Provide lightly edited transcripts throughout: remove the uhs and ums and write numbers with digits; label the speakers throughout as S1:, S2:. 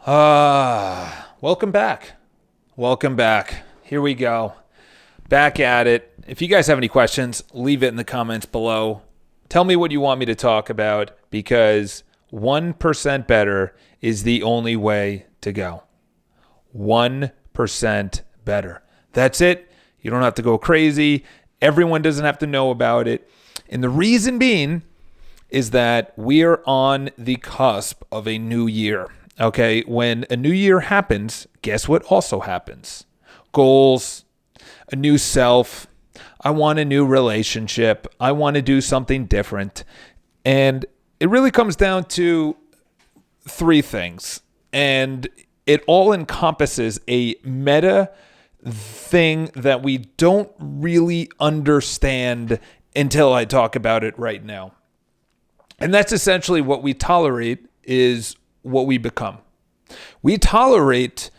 S1: Welcome back. Welcome back. Here we go. Back at it. If you guys have any questions, leave it in the comments below. Tell me what you want me to talk about because 1% better is the only way to go. 1% better. That's it. You don't have to go crazy. Everyone doesn't have to know about it. And the reason being is that we are on the cusp of a new year. Okay, when a new year happens, guess what also happens? Goals, a new self. I want a new relationship. I want to do something different. And it really comes down to three things. And it all encompasses a meta thing that we don't really understand until I talk about it right now. And that's essentially what we tolerate is what we become. We tolerate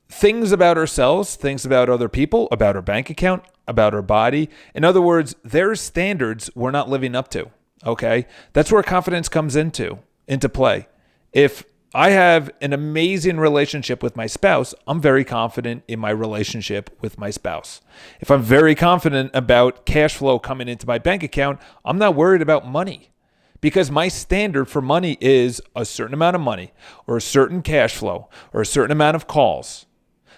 S1: things about ourselves, things about other people, about our bank account, about our body. In other words, there's standards we're not living up to. Okay? That's where confidence comes into play. If I have an amazing relationship with my spouse, I'm very confident in my relationship with my spouse. If I'm very confident about cash flow coming into my bank account, I'm not worried about money. Because my standard for money is a certain amount of money or a certain cash flow or a certain amount of calls.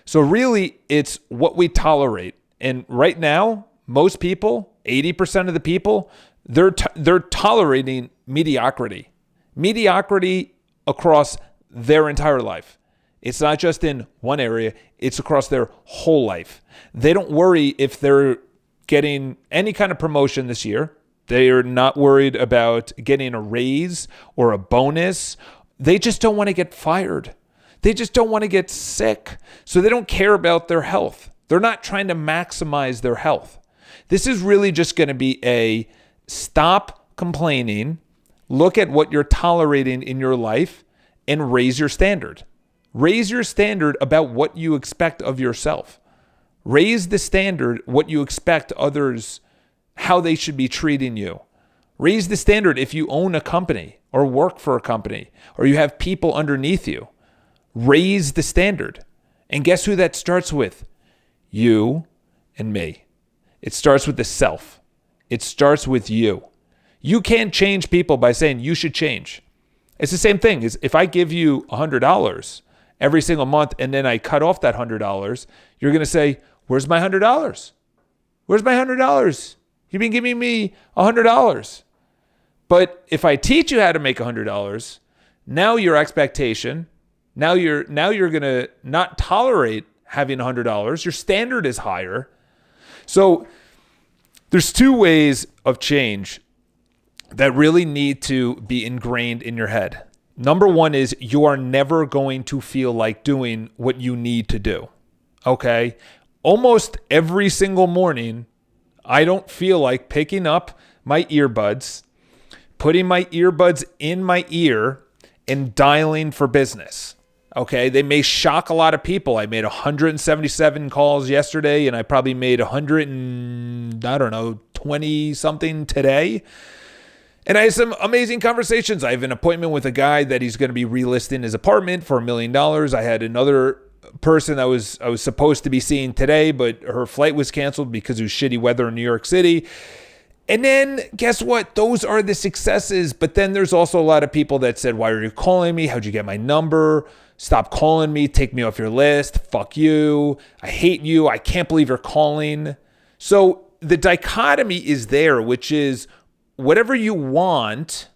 S1: So really, it's what we tolerate. And right now, most people, 80% of the people, they're tolerating mediocrity. Mediocrity across their entire life. It's not just in one area, it's across their whole life. They don't worry if they're getting any kind of promotion this year. They are not worried about getting a raise or a bonus. They just don't want to get fired. They just don't want to get sick. So they don't care about their health. They're not trying to maximize their health. This is really just going to be a stop complaining, look at what you're tolerating in your life, and raise your standard. Raise your standard about what you expect of yourself. Raise the standard, what you expect others how they should be treating you. Raise the standard if you own a company or work for a company or you have people underneath you. Raise the standard. And guess who that starts with? You and me. It starts with the self. It starts with you. You can't change people by saying you should change. It's the same thing as if I give you $100 every single month and then I cut off that $100, you're going to say, where's my $100? Where's my $100? You've been giving me $100. But if I teach you how to make $100, now your expectation, now you're going to not tolerate having $100. Your standard is higher. So there's two ways of change that really need to be ingrained in your head. Number one is you are never going to feel like doing what you need to do. Okay? Almost every single morning, I don't feel like picking up my earbuds, putting my earbuds in my ear, and dialing for business. Okay, they may shock a lot of people. I made 177 calls yesterday, and I probably made 20 something today. And I had some amazing conversations. I have an appointment with a guy that he's going to be relisting his apartment for $1 million. I had another person I was supposed to be seeing today, but her flight was canceled because it was shitty weather in New York City. And then guess what? Those are the successes. But then there's also a lot of people that said, why are you calling me? How'd you get my number? Stop calling me. Take me off your list. Fuck you. I hate you. I can't believe you're calling. So the dichotomy is there, which is whatever you want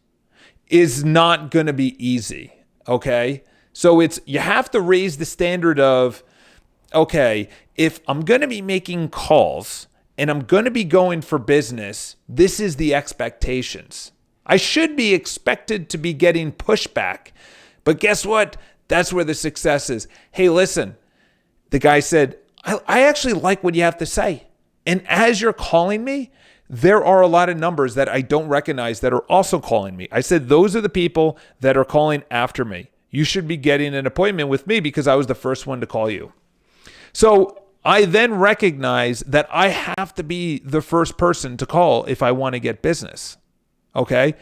S1: is not going to be easy. Okay? So you have to raise the standard of, okay, if I'm going to be making calls and I'm going to be going for business, this is the expectations. I should be expected to be getting pushback. But guess what? That's where the success is. Hey, listen, the guy said, I actually like what you have to say. And as you're calling me, there are a lot of numbers that I don't recognize that are also calling me. I said, those are the people that are calling after me. You should be getting an appointment with me because I was the first one to call you. So I then recognize that I have to be the first person to call if I want to get business. Okay?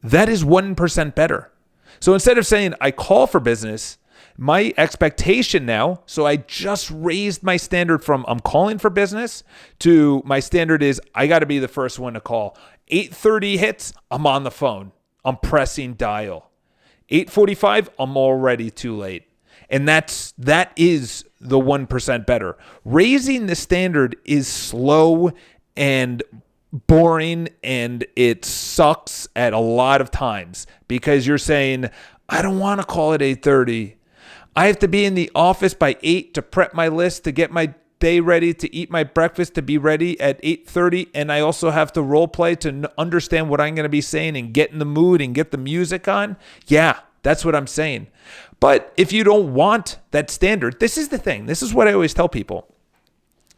S1: That is 1% better. So instead of saying I call for business, My expectation now, so I just raised my standard from I'm calling for business to my standard is I got to be the first one to call. 8:30 hits, I'm on the phone. I'm pressing dial. 8:45, I'm already too late. And that is the 1% better. Raising the standard is slow and boring, and it sucks at a lot of times because you're saying, I don't want to call at 8:30. I have to be in the office by 8 to prep my list, to get my day ready, to eat my breakfast, to be ready at 8:30. And I also have to role play to understand what I'm going to be saying and get in the mood and get the music on. Yeah, that's what I'm saying. But if you don't want that standard, this is the thing. This is what I always tell people.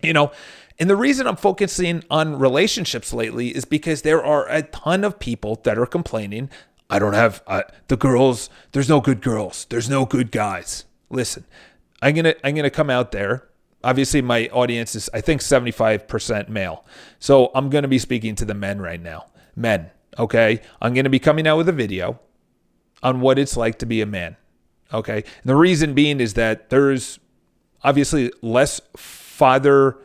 S1: And the reason I'm focusing on relationships lately is because there are a ton of people that are complaining, I don't have the girls. There's no good girls. There's no good guys. Listen, I'm gonna come out there. Obviously, my audience is, I think, 75% male. So I'm gonna be speaking to the men right now. Men, okay? I'm gonna be coming out with a video on what it's like to be a man. Okay. And the reason being is that there's obviously less fathers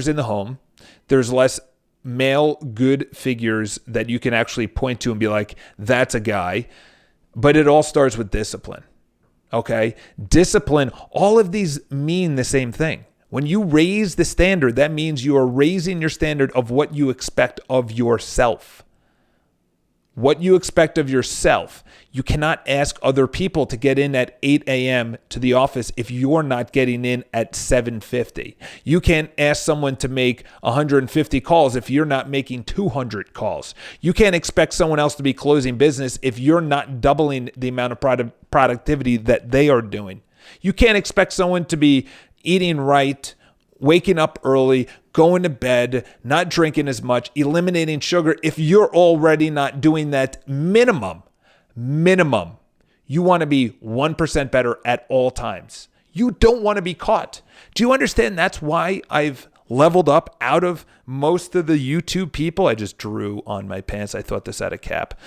S1: in the home. There's less male good figures that you can actually point to and be like, that's a guy. But it all starts with discipline. Okay. Discipline, all of these mean the same thing. When you raise the standard, that means you are raising your standard of what you expect of yourself. What you expect of yourself. You cannot ask other people to get in at 8 a.m. to the office if you're not getting in at 7:50. You can't ask someone to make 150 calls if you're not making 200 calls. You can't expect someone else to be closing business if you're not doubling the amount of productivity that they are doing. You can't expect someone to be eating right, waking up early, going to bed, not drinking as much, eliminating sugar if you're already not doing that minimum. You want to be 1% better at all times. You don't want to be caught. Do you understand that's why I've leveled up out of most of the YouTube people? I just drew on my pants. I thought this had a cap.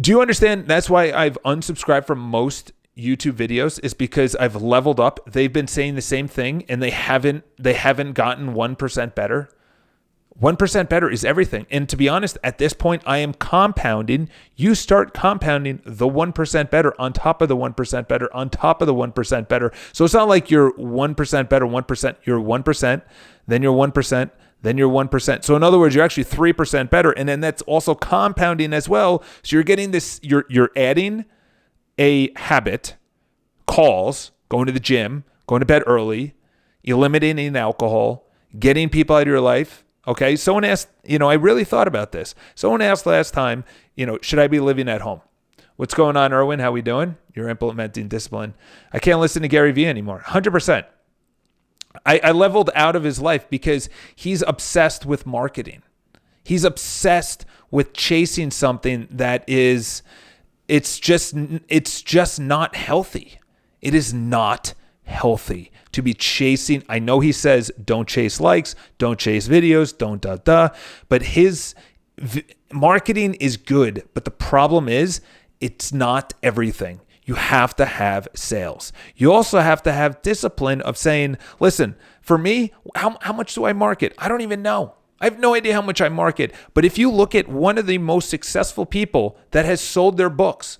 S1: Do you understand that's why I've unsubscribed from most YouTube videos? Is because I've leveled up. They've been saying the same thing and they haven't gotten 1% better. 1% better is everything. And to be honest, at this point, I am compounding. You start compounding the 1% better on top of the 1% better on top of the 1% better. So it's not like you're 1% better, 1%, you're 1%, then you're 1%, then you're 1%. So in other words, you're actually 3% better. And then that's also compounding as well. So you're getting this, you're adding a habit, calls, going to the gym, going to bed early, eliminating alcohol, getting people out of your life. Okay, someone asked, I really thought about this. Someone asked last time, should I be living at home? What's going on, Erwin? How we doing? You're implementing discipline. I can't listen to Gary Vee anymore. 100%. I leveled out of his life because he's obsessed with marketing. He's obsessed with chasing something that is, it's just not healthy. It is not healthy to be chasing. I know he says don't chase likes, don't chase videos, don't but his marketing is good. But the problem is it's not everything. You have to have sales. You also have to have discipline of saying, listen, for me, how much do I market? I don't even know. I have no idea how much I market. But if you look at one of the most successful people that has sold their books,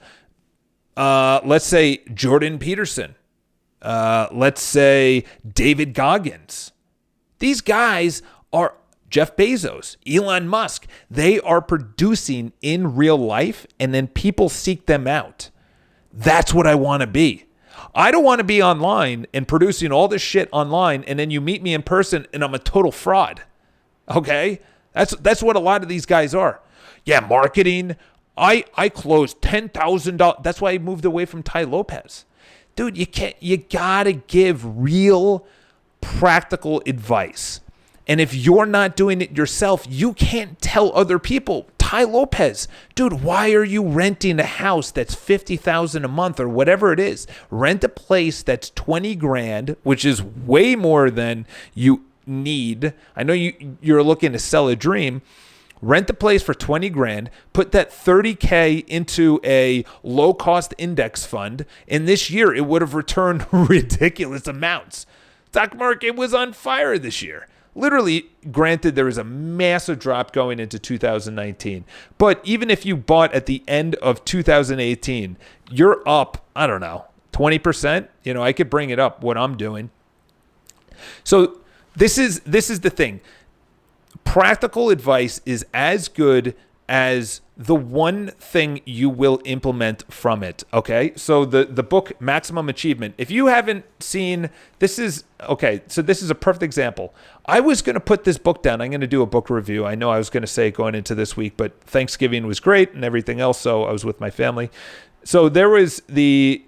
S1: let's say Jordan Peterson, let's say David Goggins. These guys are Jeff Bezos, Elon Musk. They are producing in real life and then people seek them out. That's what I want to be. I don't want to be online and producing all this shit online and then you meet me in person and I'm a total fraud. Okay? That's what a lot of these guys are. Yeah, marketing. I closed $10,000. That's why I moved away from Tai Lopez. Dude, you gotta give real practical advice. And if you're not doing it yourself, you can't tell other people. Tai Lopez, dude, why are you renting a house that's $50,000 a month or whatever it is? Rent a place that's $20,000, which is way more than you need. I know you're looking to sell a dream. rent the place for 20 grand, put that 30K into a low cost index fund, and this year it would have returned ridiculous amounts. Stock market was on fire this year. Literally, granted, there was a massive drop going into 2019. But even if you bought at the end of 2018, you're up, I don't know, 20%. I could bring it up what I'm doing. So this is the thing. Practical advice is as good as the one thing you will implement from it, okay? So the book Maximum Achievement, if you haven't seen, this is a perfect example. I was going to put this book down. I'm going to do a book review. I know I was going to say going into this week, but Thanksgiving was great and everything else, so I was with my family. So there was the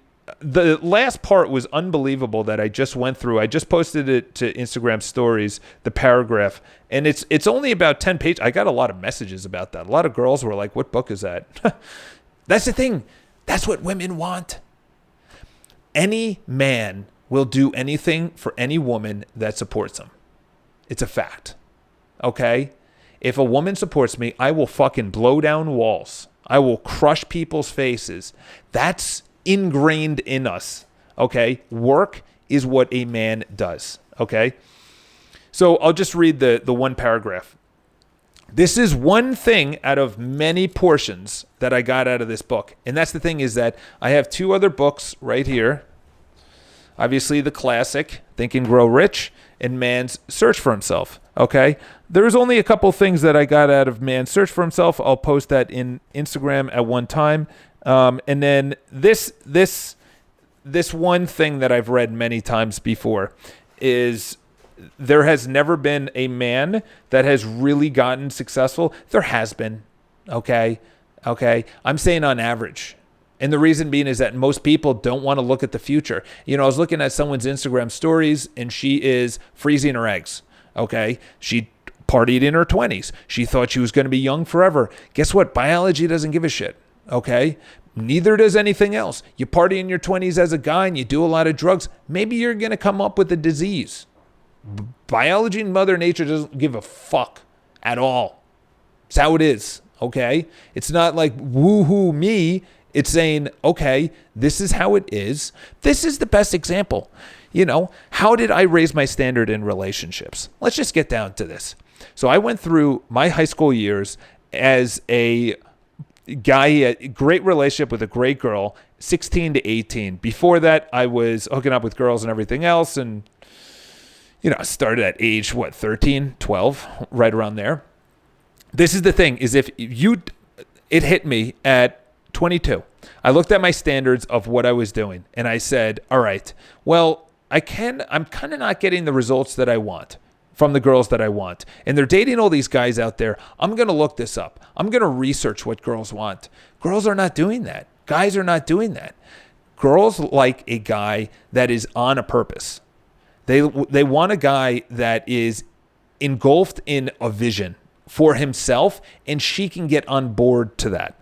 S1: last part was unbelievable that I just went through. I just posted it to Instagram stories, the paragraph, and it's only about 10 pages. I got a lot of messages about that. A lot of girls were like, what book is that? That's the thing. That's what women want. Any man will do anything for any woman that supports him. It's a fact. Okay? If a woman supports me, I will fucking blow down walls. I will crush people's faces. That's ingrained in us, okay? Work is what a man does, okay? So I'll just read the one paragraph. This is one thing out of many portions that I got out of this book. And that's the thing, is that I have two other books right here. Obviously the classic, Think and Grow Rich, and Man's Search for Himself, okay? There's only a couple things that I got out of Man's Search for Himself. I'll post that in Instagram at one time. And then this one thing that I've read many times before is there has never been a man that has really gotten successful. There has been, okay? I'm saying on average. And the reason being is that most people don't want to look at the future. I was looking at someone's Instagram stories, and she is freezing her eggs, okay? She partied in her 20s. She thought she was going to be young forever. Guess what? Biology doesn't give a shit. Okay? Neither does anything else. You party in your 20s as a guy and you do a lot of drugs, maybe you're going to come up with a disease. Biology and Mother Nature doesn't give a fuck at all. It's how it is, okay? It's not like woohoo me. It's saying, okay, this is how it is. This is the best example. How did I raise my standard in relationships? Let's just get down to this. So I went through my high school years as a guy. He had a great relationship with a great girl, 16 to 18. Before that, I was hooking up with girls and everything else. And, I started at age, 13, 12, right around there. This is the thing, is it hit me at 22. I looked at my standards of what I was doing and I said, all right, well, I'm kind of not getting the results that I want from the girls that I want. And they're dating all these guys out there. I'm going to look this up. I'm going to research what girls want. Girls are not doing that. Guys are not doing that. Girls like a guy that is on a purpose. They want a guy that is engulfed in a vision for himself, and she can get on board to that.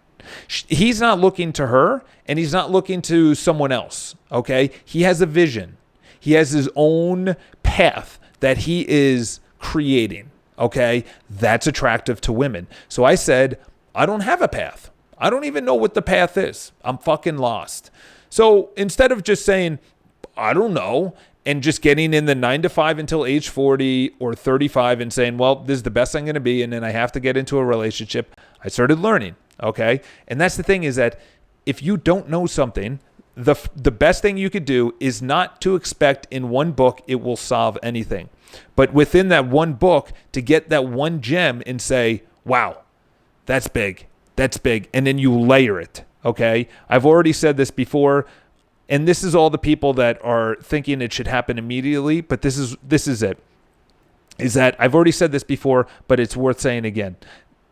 S1: He's not looking to her, and he's not looking to someone else, okay? He has a vision. He has his own path that he is creating, okay? That's attractive to women. So I said, I don't have a path. I don't even know what the path is. I'm fucking lost. So instead of just saying, I don't know, and just getting in the 9 to 5 until age 40 or 35 and saying, well, this is the best I'm going to be, and then I have to get into a relationship, I started learning, okay? And that's the thing, is that if you don't know something, the best thing you could do is not to expect in one book it will solve anything. But within that one book, to get that one gem and say, wow, that's big. That's big. And then you layer it, okay? I've already said this before, and this is all the people that are thinking it should happen immediately, but this is it. Is that I've already said this before, but it's worth saying again.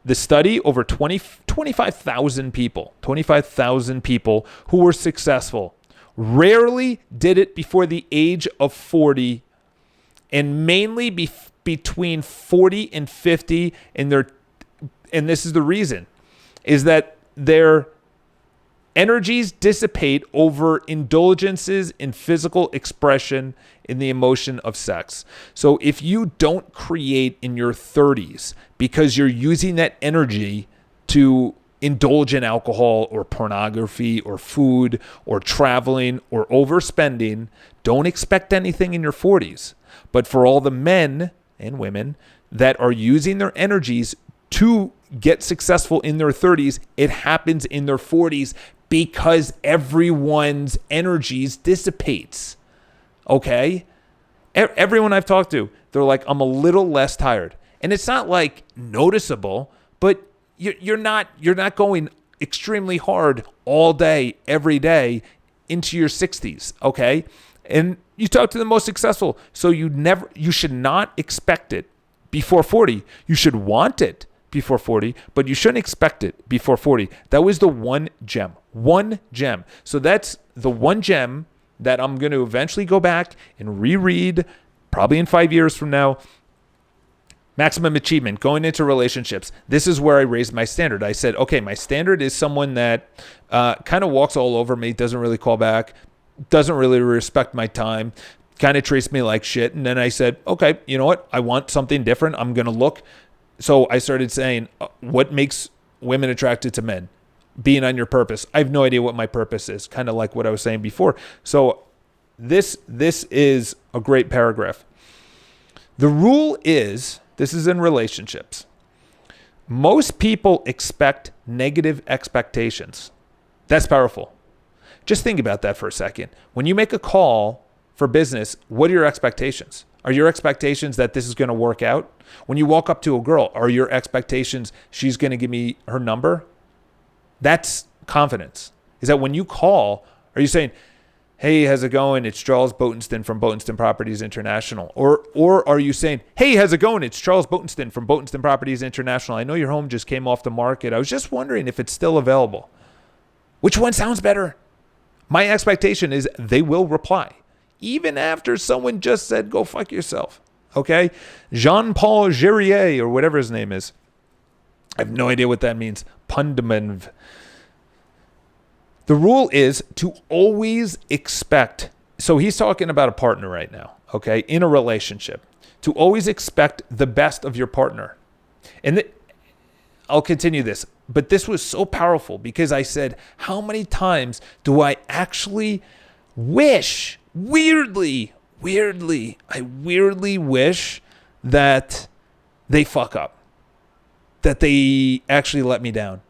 S1: The study, over 25,000 people who were successful, rarely did it before the age of 40, and mainly between 40 and 50. And this is the reason, is that they're Energies dissipate over indulgences in physical expression in the emotion of sex. So if you don't create in your 30s because you're using that energy to indulge in alcohol or pornography or food or traveling or overspending, don't expect anything in your 40s. But for all the men and women that are using their energies to get successful in their 30s, it happens in their 40s because everyone's energies dissipates. Okay? Everyone I've talked to, they're like, I'm a little less tired. And it's not like noticeable, but you're not going extremely hard all day, every day into your 60s, okay? And you talk to the most successful. So you should not expect it before 40. You should want it before 40, but you shouldn't expect it before 40. That was the one gem. One gem. So that's the one gem that I'm going to eventually go back and reread, probably in 5 years from now. Maximum achievement, going into relationships. This is where I raised my standard. I said, okay, my standard is someone that kind of walks all over me, doesn't really call back, doesn't really respect my time, kind of treats me like shit. And then I said, okay, you know what? I want something different. I'm going to look. So I started saying, what makes women attracted to men? Being on your purpose. I have no idea what my purpose is, kind of like what I was saying before. So this is a great paragraph. The rule is, this is in relationships, most people expect negative expectations. That's powerful. Just think about that for a second. When you make a call for business, what are your expectations? Are your expectations that this is going to work out? When you walk up to a girl, are your expectations she's going to give me her number? That's confidence. Is that when you call, are you saying, hey, how's it going? It's Charles Botensten from Botensten Properties International. Or are you saying, hey, how's it going? It's Charles Botensten from Botensten Properties International. I know your home just came off the market. I was just wondering if it's still available. Which one sounds better? My expectation is they will reply, even after someone just said, go fuck yourself. Okay? Jean-Paul Gérier, or whatever his name is. I have no idea what that means. Pundemanv. The rule is to always expect. So he's talking about a partner right now, okay, in a relationship. To always expect the best of your partner. And I'll continue this. But this was so powerful because I said, how many times do I actually wish, I weirdly wish that they fuck up. That they actually let me down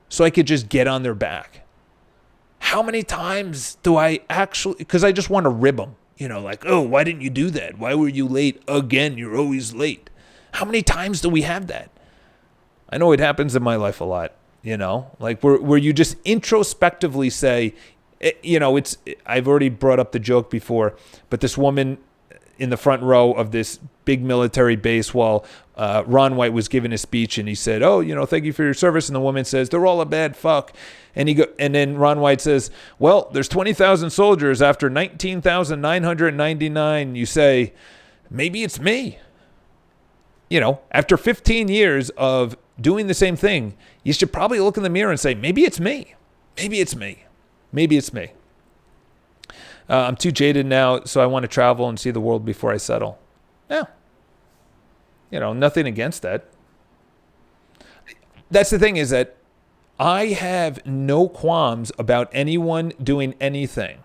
S1: so I could just get on their back. How many times do I actually, because I just want to rib them, like, oh, why didn't you do that? Why were you late again? You're always late. How many times do we have that? I know it happens in my life a lot, like where you just introspectively say, I've already brought up the joke before, but this woman in the front row of this big military base while Ron White was giving a speech, and he said, oh, thank you for your service. And the woman says, they're all a bad fuck. And then Ron White says, well, there's 20,000 soldiers after 19,999. You say, maybe it's me. After 15 years of doing the same thing, you should probably look in the mirror and say, maybe it's me. Maybe it's me. Maybe it's me. I'm too jaded now, so I want to travel and see the world before I settle. Yeah. Nothing against that. That's the thing, is that I have no qualms about anyone doing anything.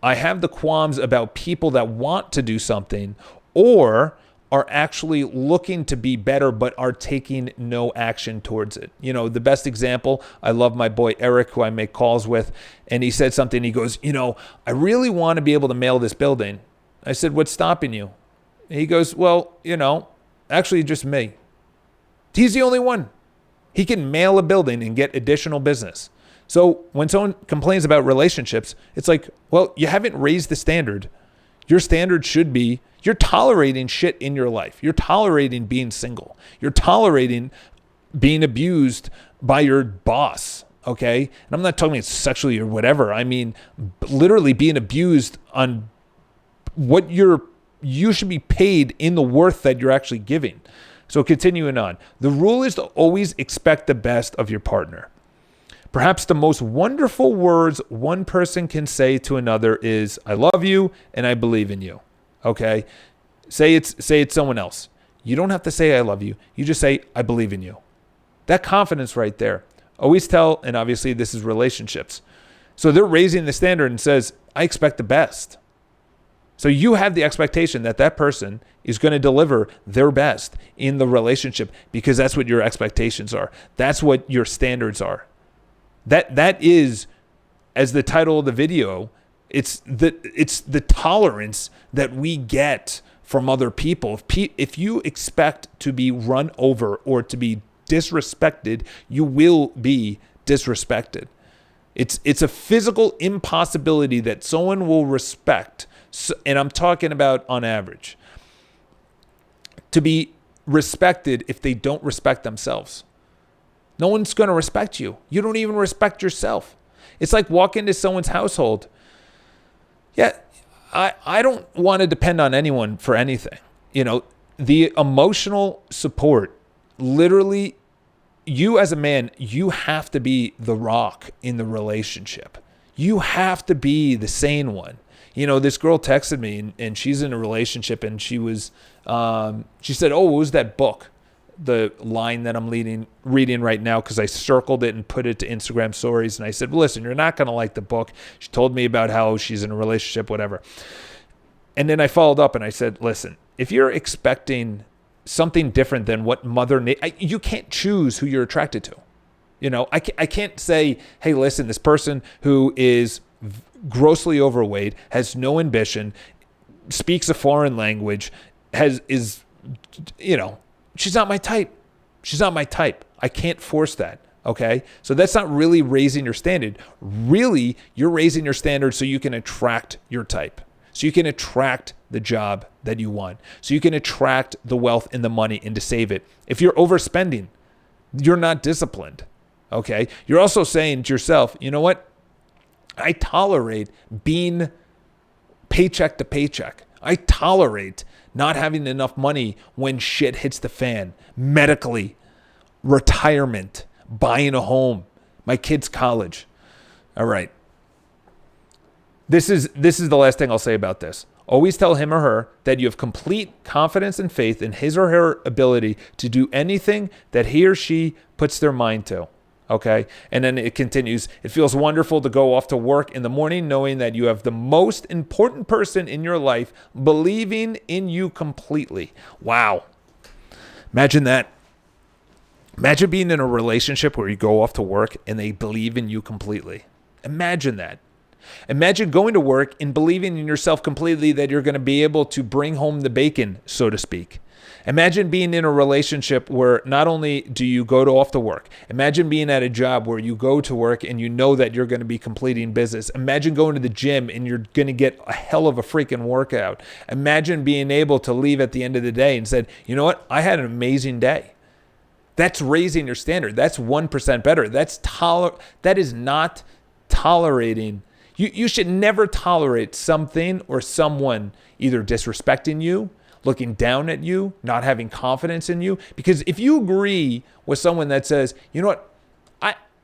S1: I have the qualms about people that want to do something or are actually looking to be better but are taking no action towards it. The best example, I love my boy Eric, who I make calls with, and he said something. He goes, I really want to be able to mail this building. I said, what's stopping you? And he goes, well, actually just me. He's the only one. He can mail a building and get additional business. So when someone complains about relationships, it's like, well, you haven't raised the standard. Your standard should be, you're tolerating shit in your life. You're tolerating being single. You're tolerating being abused by your boss, okay? And I'm not talking about sexually or whatever. I mean, literally being abused on what you should be paid in the worth that you're actually giving. So continuing on. The rule is to always expect the best of your partner. Perhaps the most wonderful words one person can say to another is, I love you and I believe in you. Okay? Say it's someone else. You don't have to say I love you. You just say, I believe in you. That confidence right there. Always tell, and obviously this is relationships. So they're raising the standard and says, I expect the best. So you have the expectation that that person is going to deliver their best in the relationship because that's what your expectations are. That's what your standards are. That is, as the title of the video, it's the tolerance that we get from other people. If you expect to be run over or to be disrespected, you will be disrespected. It's a physical impossibility that someone will respect, and I'm talking about on average, to be respected if they don't respect themselves. No one's going to respect you. You don't even respect yourself. It's like walk into someone's household. Yeah, I don't want to depend on anyone for anything. You know, the emotional support, literally, you as a man, you have to be the rock in the relationship. You have to be the sane one. You know, this girl texted me and she's in a relationship and she said, oh, what was that book? The line that I'm reading right now, because I circled it and put it to Instagram stories. And I said, well, listen, you're not going to like the book. She told me about how she's in a relationship, whatever. And then I followed up and I said, listen, if you're expecting something different than what you can't choose who you're attracted to. You know, I can't say, hey, listen, this person who is grossly overweight, has no ambition, speaks a foreign language, she's not my type. She's not my type. I can't force that. Okay. So that's not really raising your standard. Really, you're raising your standard so you can attract your type. So you can attract the job that you want. So you can attract the wealth and the money and to save it. If you're overspending, you're not disciplined. Okay. You're also saying to yourself, you know what? I tolerate being paycheck to paycheck. I tolerate not having enough money when shit hits the fan, medically, retirement, buying a home, my kids' college. All right. This is the last thing I'll say about this. Always tell him or her that you have complete confidence and faith in his or her ability to do anything that he or she puts their mind to. Okay. And then it continues. It feels wonderful to go off to work in the morning knowing that you have the most important person in your life believing in you completely. Wow. Imagine that. Imagine being in a relationship where you go off to work and they believe in you completely. Imagine that. Imagine going to work and believing in yourself completely that you're going to be able to bring home the bacon, so to speak. Imagine being in a relationship where not only do you go off to work, imagine being at a job where you go to work and you know that you're going to be completing business. Imagine going to the gym and you're going to get a hell of a freaking workout. Imagine being able to leave at the end of the day and said, you know what? I had an amazing day. That's raising your standard. That's 1% better. That is not tolerating. You should never tolerate something or someone either disrespecting you, looking down at you, not having confidence in you. Because if you agree with someone that says, you know what,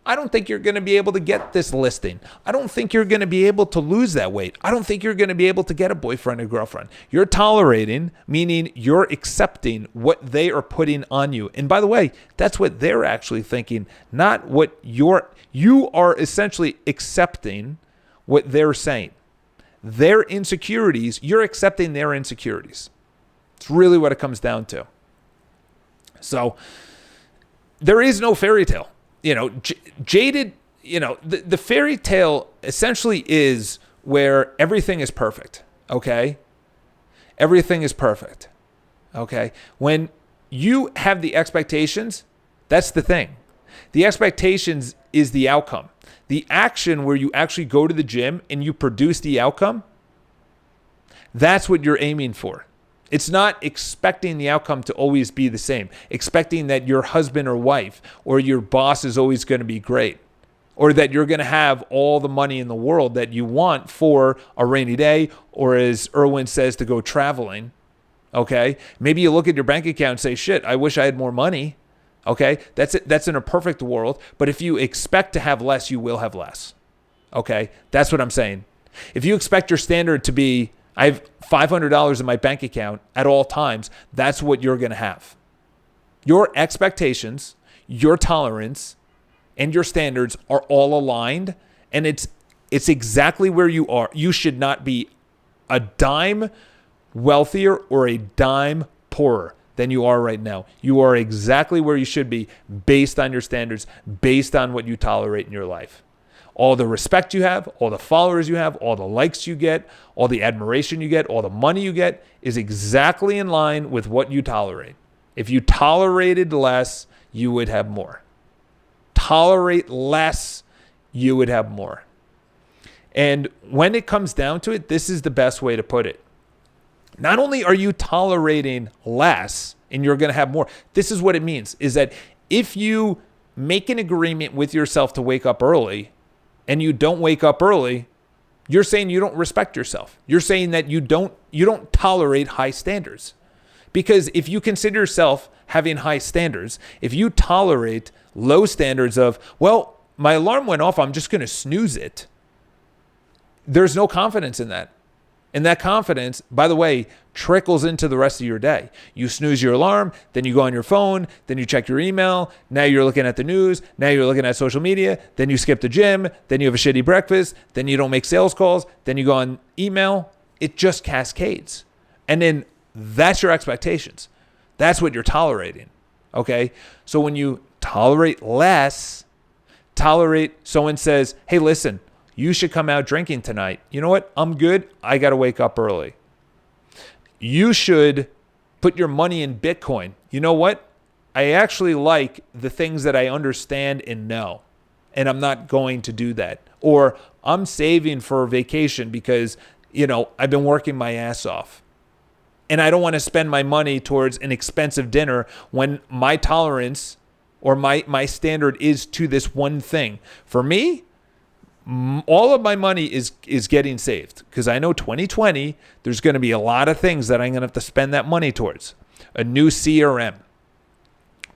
S1: I don't think you're going to be able to get this listing. I don't think you're going to be able to lose that weight. I don't think you're going to be able to get a boyfriend or girlfriend. You're tolerating, meaning you're accepting what they are putting on you. And by the way, that's what they're actually thinking, not what you are essentially accepting what they're saying. Their insecurities, you're accepting their insecurities. It's really what it comes down to. So there is no fairy tale. Jaded, the fairy tale essentially is where everything is perfect, okay? Everything is perfect, okay? When you have the expectations, that's the thing. The expectations is the outcome. The action where you actually go to the gym and you produce the outcome, that's what you're aiming for. It's not expecting the outcome to always be the same, expecting that your husband or wife or your boss is always going to be great, or that you're going to have all the money in the world that you want for a rainy day, or as Erwin says, to go traveling. Okay? Maybe you look at your bank account and say, shit, I wish I had more money. Okay? That's in a perfect world. But if you expect to have less, you will have less. Okay? That's what I'm saying. If you expect your standard to be, I have $500 in my bank account at all times, that's what you're going to have. Your expectations, your tolerance, and your standards are all aligned, and it's exactly where you are. You should not be a dime wealthier or a dime poorer than you are right now. You are exactly where you should be based on your standards, based on what you tolerate in your life. All the respect you have, all the followers you have, all the likes you get, all the admiration you get, all the money you get is exactly in line with what you tolerate. If you tolerated less, you would have more. Tolerate less, you would have more. And when it comes down to it, this is the best way to put it. Not only are you tolerating less and you're going to have more, this is what it means, is that if you make an agreement with yourself to wake up early and you don't wake up early, you're saying you don't respect yourself. You're saying that you don't tolerate high standards. Because if you consider yourself having high standards, if you tolerate low standards of, well, my alarm went off, I'm just going to snooze it, there's no confidence in that. And that confidence, by the way, trickles into the rest of your day. You snooze your alarm, then you go on your phone, then you check your email, now you're looking at the news, now you're looking at social media, then you skip the gym, then you have a shitty breakfast, then you don't make sales calls, then you go on email. It just cascades. And then that's your expectations. That's what you're tolerating. Okay? So when you tolerate less, someone says, hey, listen, you should come out drinking tonight. You know what? I'm good. I got to wake up early. You should put your money in Bitcoin. You know what? I actually like the things that I understand and know, and I'm not going to do that. Or I'm saving for a vacation because, I've been working my ass off. And I don't want to spend my money towards an expensive dinner when my tolerance or my standard is to this one thing. For me, all of my money is getting saved because I know 2020, there's going to be a lot of things that I'm going to have to spend that money towards. A new CRM,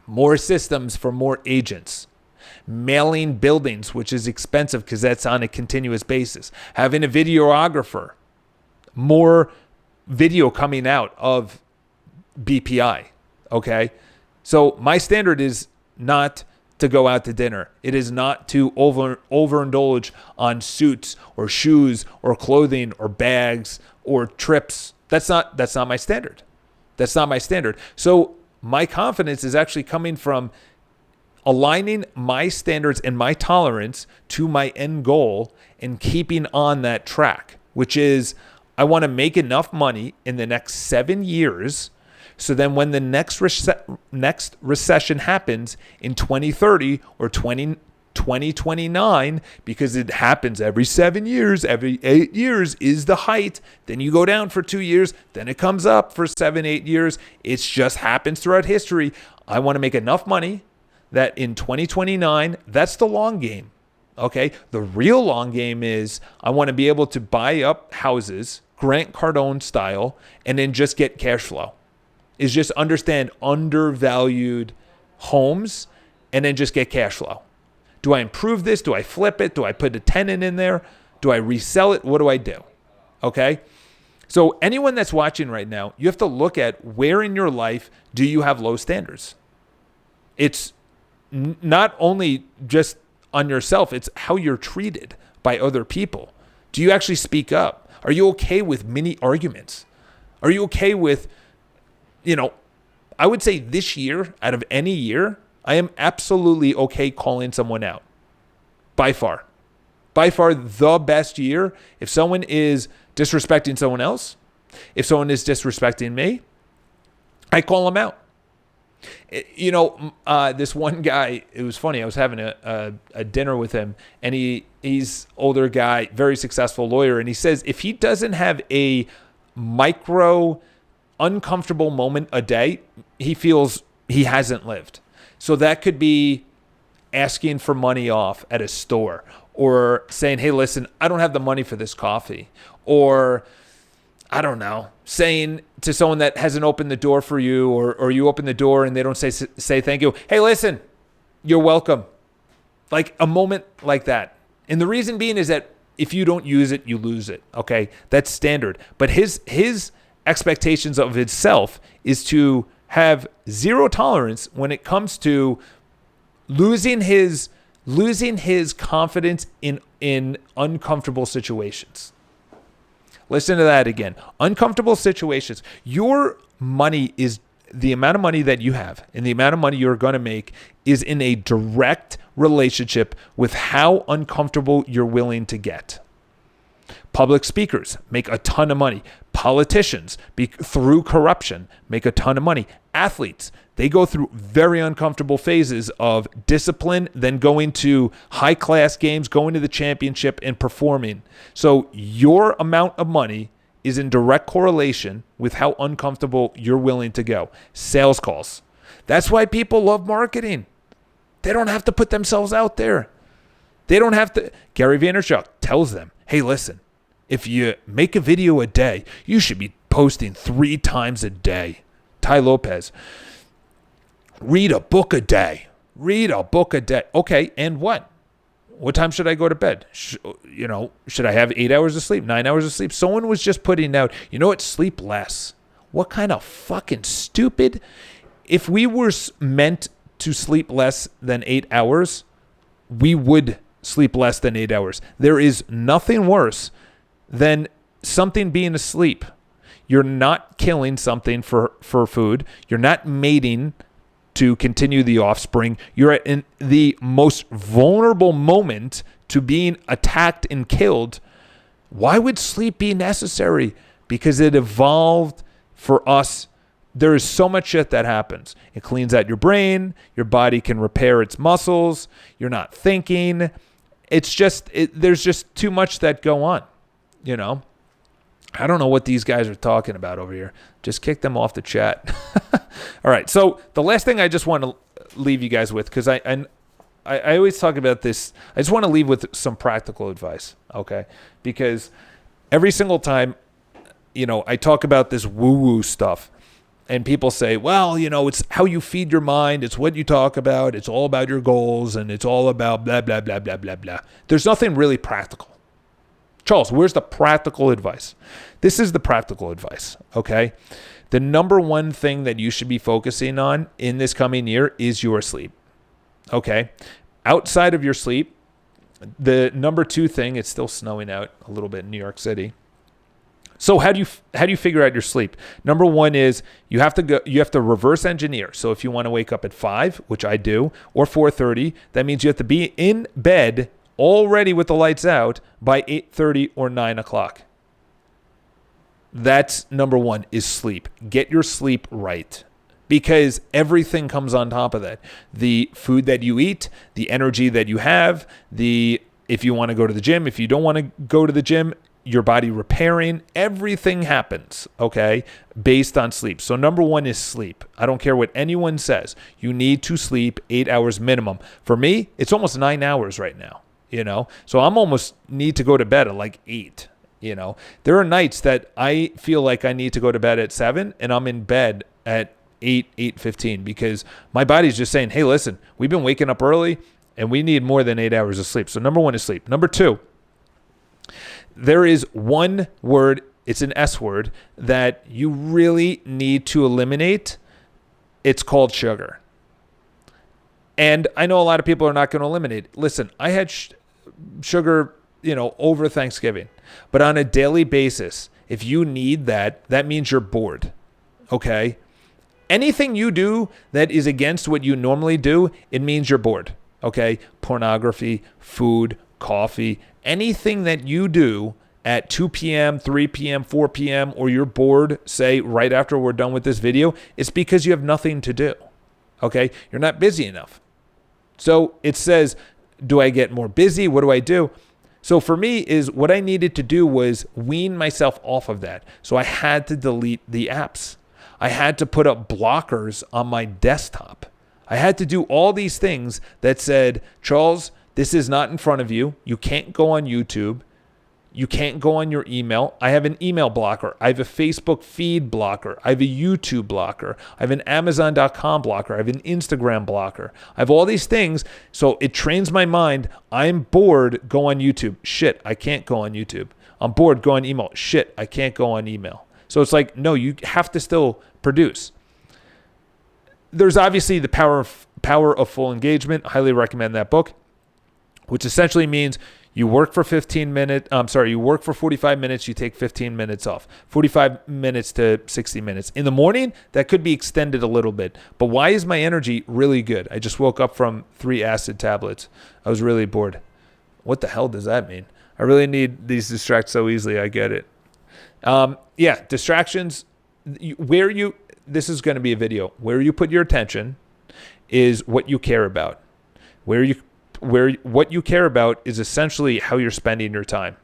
S1: more systems for more agents, mailing buildings, which is expensive because that's on a continuous basis, having a videographer, more video coming out of BPI, okay? So my standard is not to go out to dinner. It is not to overindulge on suits or shoes or clothing or bags or trips. That's not my standard. That's not my standard. So my confidence is actually coming from aligning my standards and my tolerance to my end goal and keeping on that track, which is I want to make enough money in the next 7 years so then when the next recession happens in 2030 or 2029, because it happens every 7 years, every 8 years is the height. Then you go down for 2 years, then it comes up for 7, 8 years. It just happens throughout history. I want to make enough money that in 2029, that's the long game. Okay. The real long game is I want to be able to buy up houses, Grant Cardone style, and then just get cash flow. Is just understand undervalued homes and then just get cash flow. Do I improve this? Do I flip it? Do I put a tenant in there? Do I resell it? What do I do? Okay. So anyone that's watching right now, you have to look at where in your life do you have low standards? It's not only just on yourself, it's how you're treated by other people. Do you actually speak up? Are you okay with mini arguments? Are you okay with, I would say this year, out of any year, I am absolutely okay calling someone out. By far the best year. If someone is disrespecting someone else, if someone is disrespecting me, I call them out. This one guy, it was funny. I was having a dinner with him, and he's older guy, very successful lawyer. And he says if he doesn't have a micro uncomfortable moment a day, he feels he hasn't lived. So that could be asking for money off at a store, or saying, hey, listen, I don't have the money for this coffee, or I don't know, saying to someone that hasn't opened the door for you, or you open the door and they don't say thank you, hey, listen, you're welcome. Like a moment like that. And the reason being is that if you don't use it, you lose it. Okay, that's standard. But his expectations of himself is to have zero tolerance when it comes to losing his confidence in uncomfortable situations. Listen to that again. Uncomfortable situations. Your money is the amount of money that you have and the amount of money you're going to make is in a direct relationship with how uncomfortable you're willing to get. Public speakers make a ton of money. Politicians, through corruption, make a ton of money. Athletes, they go through very uncomfortable phases of discipline, then going to high-class games, going to the championship, and performing. So your amount of money is in direct correlation with how uncomfortable you're willing to go. Sales calls. That's why people love marketing. They don't have to put themselves out there. They don't have to. Gary Vaynerchuk tells them, hey, listen, if you make a video a day, you should be posting 3 times a day. Tai Lopez, read a book a day. Read a book a day. Okay, and what? What time should I go to bed? Should I have 8 hours of sleep, 9 hours of sleep? Someone was just putting out, sleep less. What kind of fucking stupid? If we were meant to sleep less than 8 hours, we would sleep less than 8 hours. There is nothing worse than something being asleep. You're not killing something for food. You're not mating to continue the offspring. You're in the most vulnerable moment to being attacked and killed. Why would sleep be necessary? Because it evolved for us. There is so much shit that happens. It cleans out your brain. Your body can repair its muscles. You're not thinking. It's just, there's just too much that go on, I don't know what these guys are talking about over here. Just kick them off the chat. All right. So the last thing I just want to leave you guys with, because I always talk about this. I just want to leave with some practical advice. Okay. Because every single time, I talk about this woo-woo stuff and people say, well, it's how you feed your mind. It's what you talk about. It's all about your goals and it's all about blah, blah, blah, blah, blah, blah. There's nothing really practical. Charles, where's the practical advice? This is the practical advice, okay? The number one thing that you should be focusing on in this coming year is your sleep, okay? Outside of your sleep, the number 2 thing, it's still snowing out a little bit in New York City. So how do you figure out your sleep? Number 1 is you have to reverse engineer. So if you want to wake up at 5, which I do, or 4:30, that means you have to be in bed already with the lights out by 8:30 or 9 o'clock. That's number 1 is sleep. Get your sleep right, because everything comes on top of that. The food that you eat, the energy that you have, if you want to go to the gym, if you don't want to go to the gym, your body repairing, everything happens, okay, based on sleep. So number 1 is sleep. I don't care what anyone says. You need to sleep 8 hours minimum. For me, it's almost 9 hours right now. So I'm almost need to go to bed at like 8, There are nights that I feel like I need to go to bed at 7 and I'm in bed at 8:15 because my body's just saying, hey, listen, we've been waking up early and we need more than 8 hours of sleep. So number 1 is sleep. Number 2, there is one word, it's an S word, that you really need to eliminate. It's called sugar. And I know a lot of people are not going to eliminate it. Listen, I had sugar, over Thanksgiving. But on a daily basis, if you need that, that means you're bored. Okay? Anything you do that is against what you normally do, it means you're bored. Okay? Pornography, food, coffee, anything that you do at 2 p.m., 3 p.m., 4 p.m., or you're bored, say, right after we're done with this video, it's because you have nothing to do. Okay? You're not busy enough. So it says, do I get more busy? What do I do? So for me, is what I needed to do was wean myself off of that. So I had to delete the apps. I had to put up blockers on my desktop. I had to do all these things that said, Charles, this is not in front of you. You can't go on YouTube. You can't go on your email. I have an email blocker. I have a Facebook feed blocker. I have a YouTube blocker. I have an Amazon.com blocker. I have an Instagram blocker. I have all these things. So it trains my mind. I'm bored. Go on YouTube. Shit, I can't go on YouTube. I'm bored. Go on email. Shit, I can't go on email. So it's like, no, you have to still produce. There's obviously the power of full engagement. Highly recommend that book, which essentially means you work for 45 minutes, you take 15 minutes off. 45 minutes to 60 minutes. In the morning, that could be extended a little bit. But why is my energy really good? I just woke up from 3 acid tablets. I was really bored. What the hell does that mean? I really need these distracts so easily. I get it. Distractions. This is going to be a video. Where you put your attention is what you care about. What you care about is essentially how you're spending your time.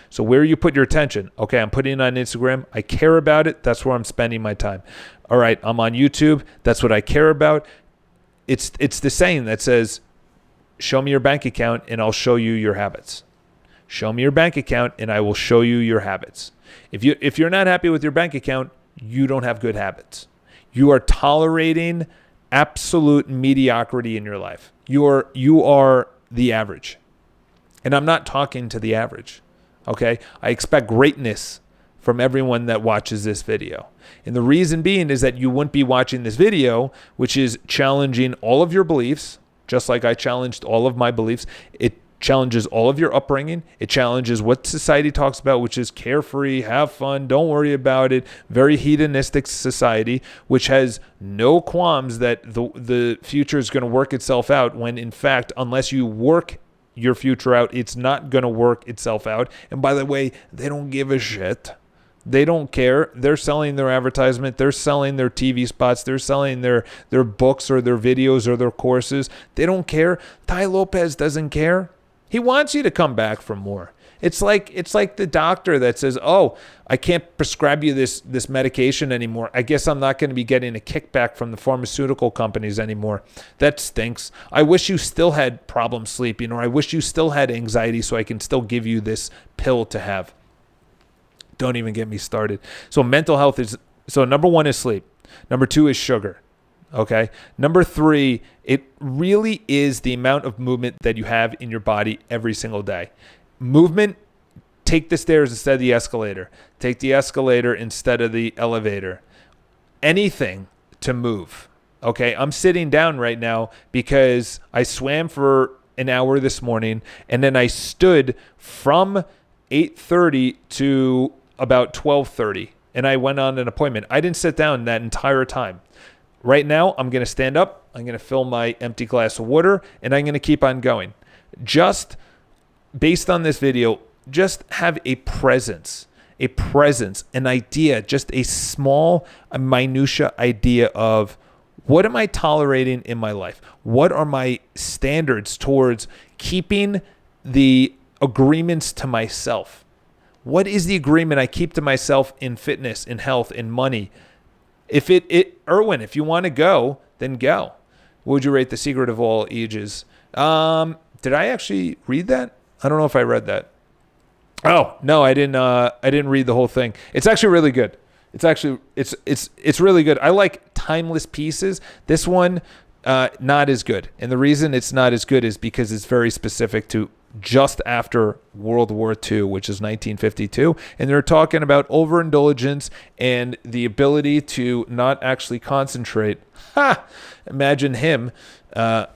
S1: So where you put your attention. Okay, I'm putting it on Instagram. I care about it. That's where I'm spending my time. All right, I'm on YouTube. That's what I care about. It's the saying that says, show me your bank account and I'll show you your habits. Show me your bank account and I will show you your habits. If you're not happy with your bank account, you don't have good habits. You are tolerating absolute mediocrity in your life. You are the average. And I'm not talking to the average. Okay? I expect greatness from everyone that watches this video. And the reason being is that you wouldn't be watching this video, which is challenging all of your beliefs, just like I challenged all of my beliefs. It challenges all of your upbringing. It challenges what society talks about, which is carefree, have fun, don't worry about it. Very hedonistic society, which has no qualms that the future is going to work itself out, when in fact, unless you work your future out, it's not going to work itself out. And by the way, they don't give a shit. They don't care. They're selling their advertisement. They're selling their TV spots. They're selling their books or their videos or their courses. They don't care. Tai Lopez doesn't care. He wants you to come back for more. It's like the doctor that says, "Oh, I can't prescribe you this medication anymore. I guess I'm not going to be getting a kickback from the pharmaceutical companies anymore. That stinks. I wish you still had problem sleeping, or I wish you still had anxiety so I can still give you this pill to have." Don't even get me started. So mental health number 1 is sleep. Number 2 is sugar. Okay. Number 3, it really is the amount of movement that you have in your body every single day. Movement, take the stairs instead of the escalator. Take the escalator instead of the elevator. Anything to move. Okay. I'm sitting down right now because I swam for an hour this morning, and then I stood from 8:30 to about 12:30, and I went on an appointment. I didn't sit down that entire time. Right now, I'm going to stand up, I'm going to fill my empty glass of water, and I'm going to keep on going. Just based on this video, just have a presence, an idea, just a small, minutia idea of what am I tolerating in my life? What are my standards towards keeping the agreements to myself? What is the agreement I keep to myself in fitness, in health, in money? If Erwin, if you want to go, then go. What would you rate The Secret of All Ages? Did I actually read that? I don't know if I read that. Oh, no, I didn't read the whole thing. It's actually really good. It's really good. I like timeless pieces. This one, not as good. And the reason it's not as good is because it's very specific to just after World War II, which is 1952. And they're talking about overindulgence and the ability to not actually concentrate. Imagine him. I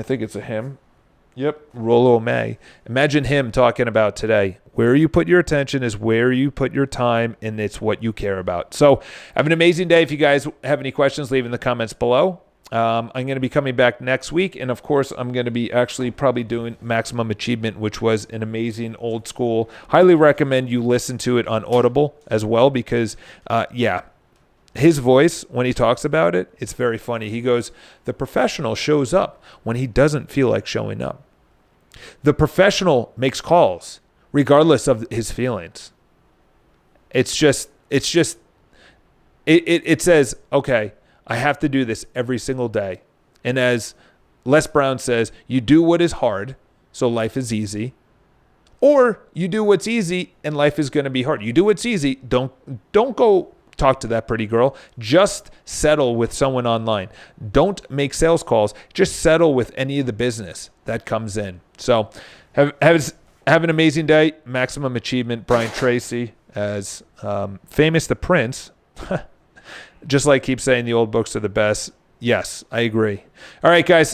S1: think it's a him. Yep, Rollo May. Imagine him talking about today. Where you put your attention is where you put your time, and it's what you care about. So have an amazing day. If you guys have any questions, leave in the comments below. I'm going to be coming back next week, and of course, I'm going to be actually probably doing Maximum Achievement, which was an amazing old school. Highly recommend you listen to it on Audible as well, because, his voice, when he talks about it, it's very funny. He goes, the professional shows up when he doesn't feel like showing up. The professional makes calls regardless of his feelings. It says, okay, I have to do this every single day. And as Les Brown says, you do what is hard, so life is easy. Or you do what's easy and life is going to be hard. You do what's easy. Don't go talk to that pretty girl. Just settle with someone online. Don't make sales calls. Just settle with any of the business that comes in. So have an amazing day. Maximum achievement, Brian Tracy, as famous the Prince. Just like keep saying the old books are the best. Yes, I agree. All right, guys.